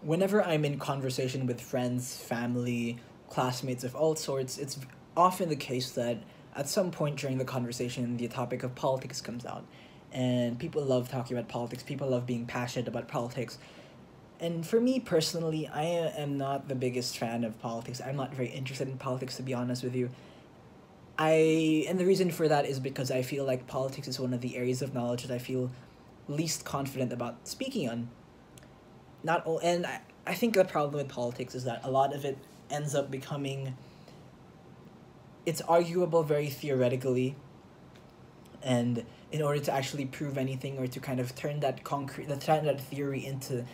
whenever I'm in conversation with friends, family, classmates of all sorts, it's often the case that at some point during the conversation, the topic of politics comes out. And people love talking about politics, people love being passionate about politics. And for me personally, I am not the biggest fan of politics. I'm not very interested in politics, to be honest with you. And the reason for that is because I feel like politics is one of the areas of knowledge that I feel least confident about speaking on. Not all, and I think the problem with politics is that a lot of it ends up becoming, it's arguable very theoretically, and in order to actually prove anything or to kind of turn that theory into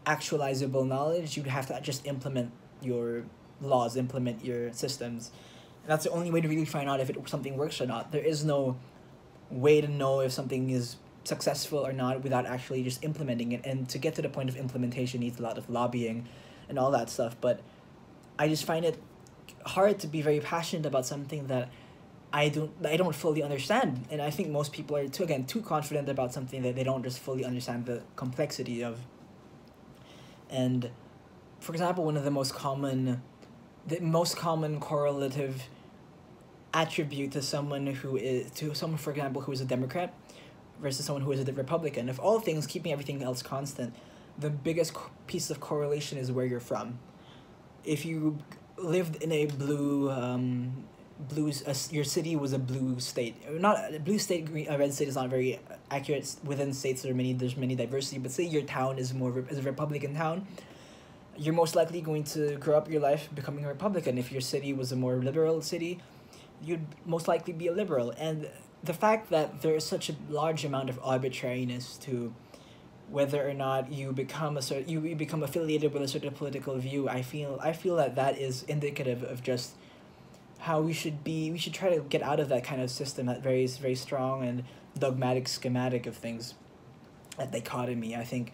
actualizable knowledge, you'd have to just implement your laws, implement your systems. And that's the only way to really find out if something works or not. There is no way to know if something is successful or not without actually just implementing it. And to get to the point of implementation needs a lot of lobbying and all that stuff. But I just find it hard to be very passionate about something that I don't fully understand. And I think most people are too confident about something that they don't just fully understand the complexity of. And for example, one of the most common correlative attribute to someone, for example, who is a Democrat versus someone who is a Republican. If all things, keeping everything else constant, the biggest piece of correlation is where you're from. If you lived in a your city was a blue state, not a blue state, a red state is not very accurate. Within states there's many diversity, but say your town is is a Republican town, you're most likely going to grow up your life becoming a Republican. If your city was a more liberal city, you'd most likely be a liberal. And the fact that there is such a large amount of arbitrariness to whether or not you become affiliated with a certain political view, I feel that that is indicative of just how we should try to get out of that kind of system, that very strong and dogmatic schematic of things, that dichotomy. I think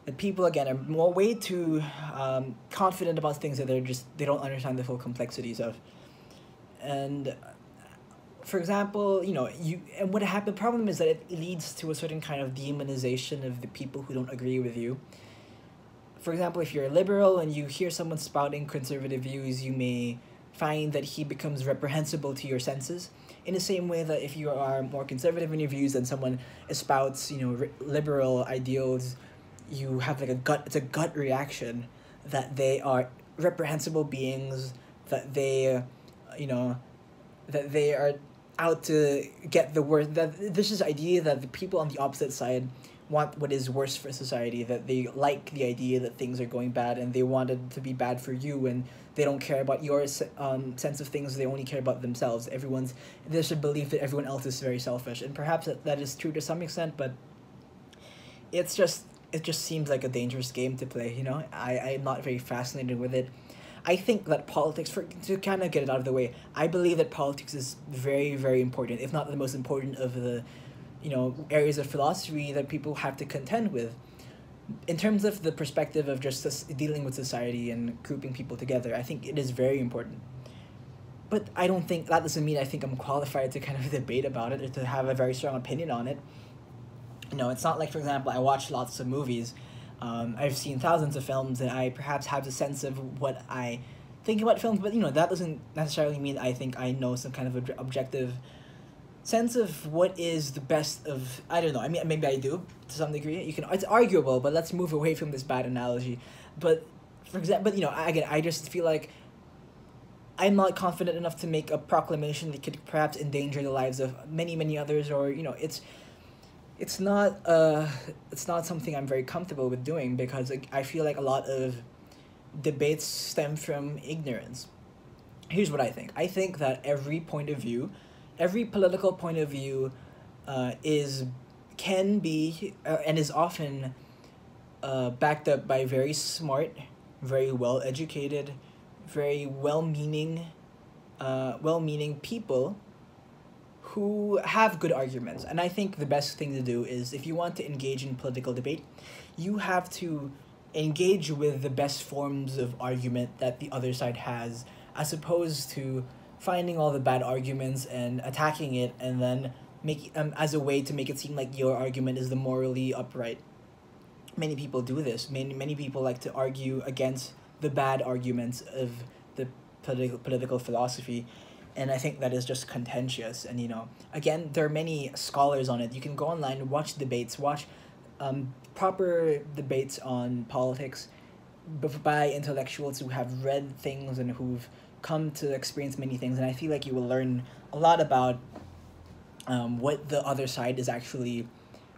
that people again are more way too confident about things that they don't understand the full complexities of. And for example, and what happened problem is that it leads to a certain kind of demonization of the people who don't agree with you. For example, if you're a liberal and you hear someone spouting conservative views, you may find that he becomes reprehensible to your senses. In the same way that if you are more conservative in your views and someone espouts, liberal ideals, you have like it's a gut reaction that they are reprehensible beings, that you know, that they are out to get the worst. That this is idea that the people on the opposite side want what is worse for society, that they like the idea that things are going bad and they want it to be bad for you, and they don't care about your sense of things. They only care about themselves. There's a belief that everyone else is very selfish, and perhaps that is true to some extent, but it just seems like a dangerous game to play. I'm not very fascinated with it. I think that politics, to kind of get it out of the way, I believe that politics is very, very important, if not the most important of the areas of philosophy that people have to contend with. In terms of the perspective of just dealing with society and grouping people together, I think it is very important. But I don't think that doesn't mean I think I'm qualified to kind of debate about it or to have a very strong opinion on it. It's not like, for example, I watch lots of movies. I've seen thousands of films, and I perhaps have a sense of what I think about films, but that doesn't necessarily mean I think I know some kind of objective sense of what is the best of. I don't know. I mean, maybe I do to some degree. It's arguable, but let's move away from this bad analogy. But for example, again, I just feel like I'm not confident enough to make a proclamation that could perhaps endanger the lives of many others, or it's not something I'm very comfortable with doing, because I feel like a lot of debates stem from ignorance. Here's what I think. I think that every political point of view, can be and is often backed up by very smart, very well educated, very well meaning people who have good arguments. And I think the best thing to do is, if you want to engage in political debate, you have to engage with the best forms of argument that the other side has, as opposed to finding all the bad arguments and attacking it, and then make as a way to make it seem like your argument is the morally upright. many people do this. Many people like to argue against the bad arguments of the political philosophy, and I think that is just contentious. And again, there are many scholars on it. You can go online, watch debates, watch proper debates on politics by intellectuals who have read things and who've come to experience many things. And I feel like you will learn a lot about what the other side is actually,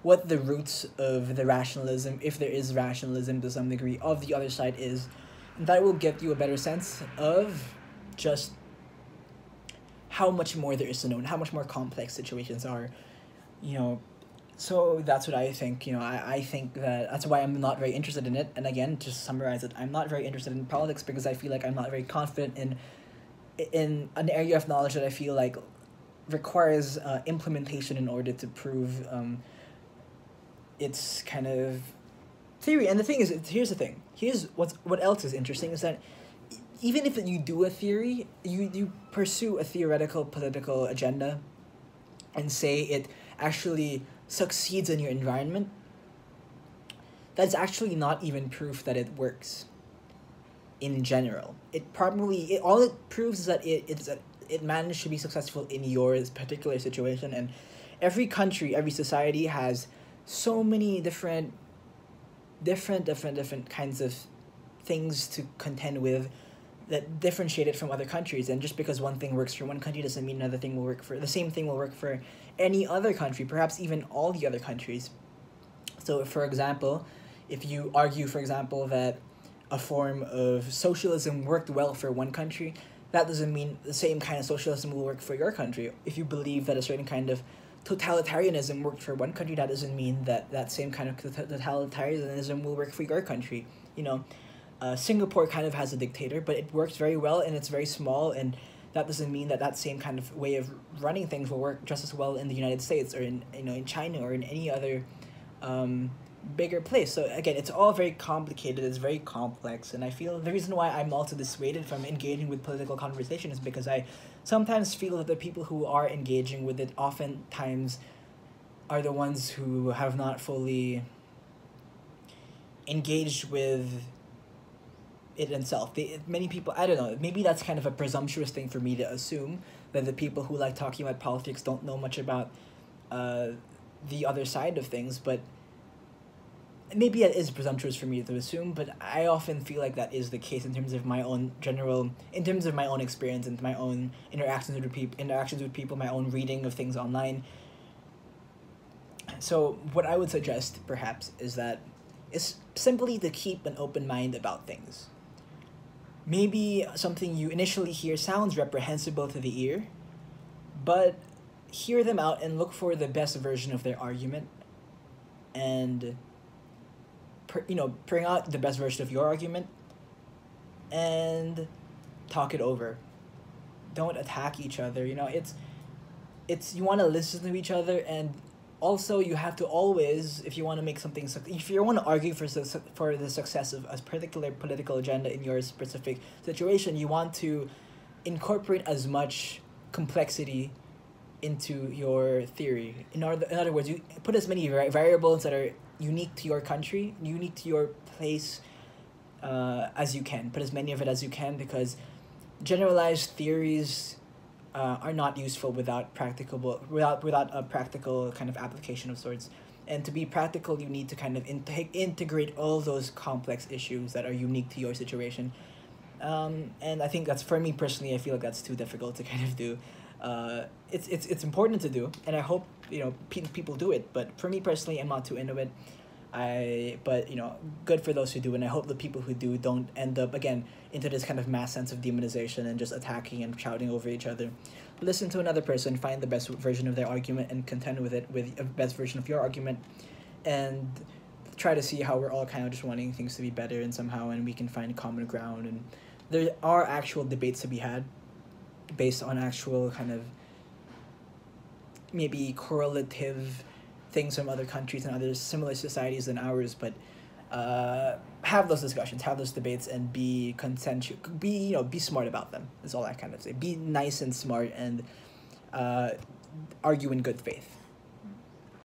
what the roots of the rationalism, if there is rationalism to some degree, of the other side is. And that will give you a better sense of just how much more there is to know and how much more complex situations are. So that's what I think. I think that's why I'm not very interested in it. And again, just to summarize it, I'm not very interested in politics because I feel like I'm not very confident in an area of knowledge that I feel like requires implementation in order to prove its kind of theory. And the thing is, here's the thing. Here's what else is interesting is that even if you do a theory, you pursue a theoretical political agenda and say it actually succeeds in your environment, that's actually not even proof that it works in general. All it proves is that it managed to be successful in your particular situation. And every country, every society has so many different kinds of things to contend with that differentiate it from other countries. And just because one thing works for one country doesn't mean another thing will work for the same thing will work for any other country, perhaps even all the other countries. So for example, if you argue, for example, that a form of socialism worked well for one country, that doesn't mean the same kind of socialism will work for your country. If you believe that a certain kind of totalitarianism worked for one country, that doesn't mean that same kind of totalitarianism will work for your country. Singapore kind of has a dictator, but it works very well and it's very small, and that doesn't mean that same kind of way of running things will work just as well in the United States or in China or in any other bigger place. So again, it's all very complicated, it's very complex, and I feel the reason why I'm also dissuaded from engaging with political conversation is because I sometimes feel that the people who are engaging with it oftentimes are the ones who have not fully engaged with it itself. Many people, I don't know, maybe that's kind of a presumptuous thing for me to assume, that the people who like talking about politics don't know much about the other side of things, but maybe that is presumptuous for me to assume, but I often feel like that is the case in terms of my own experience and my own interactions with people, my own reading of things online. So what I would suggest, perhaps, is simply to keep an open mind about things. Maybe something you initially hear sounds reprehensible to the ear, but hear them out and look for the best version of their argument, and bring out the best version of your argument and talk it over. Don't attack each other. It's you want to listen to each other, and also you have to always, if you want to make something, if you want to argue for the success of a particular political agenda in your specific situation, you want to incorporate as much complexity into your theory. In other words, you put as many variables that are unique to your country, unique to your place, as you can. Put as many of it as you can, because generalized theories are not useful without a practical kind of application of sorts. And to be practical, you need to kind of integrate all those complex issues that are unique to your situation. And I think that's, for me personally, I feel like that's too difficult to kind of do. It's important to do, and I hope people do it. But for me personally, I'm not too into it. But good for those who do, and I hope the people who do don't end up again into this kind of mass sense of demonization and just attacking and shouting over each other. Listen to another person, find the best version of their argument, and contend with it with a best version of your argument, and try to see how we're all kind of just wanting things to be better, and somehow and we can find common ground. And there are actual debates to be had based on actual kind of maybe correlative things from other countries and other similar societies than ours, but have those discussions, have those debates, and be consensual, be smart about them, is all I kind of say. Be nice and smart, and argue in good faith.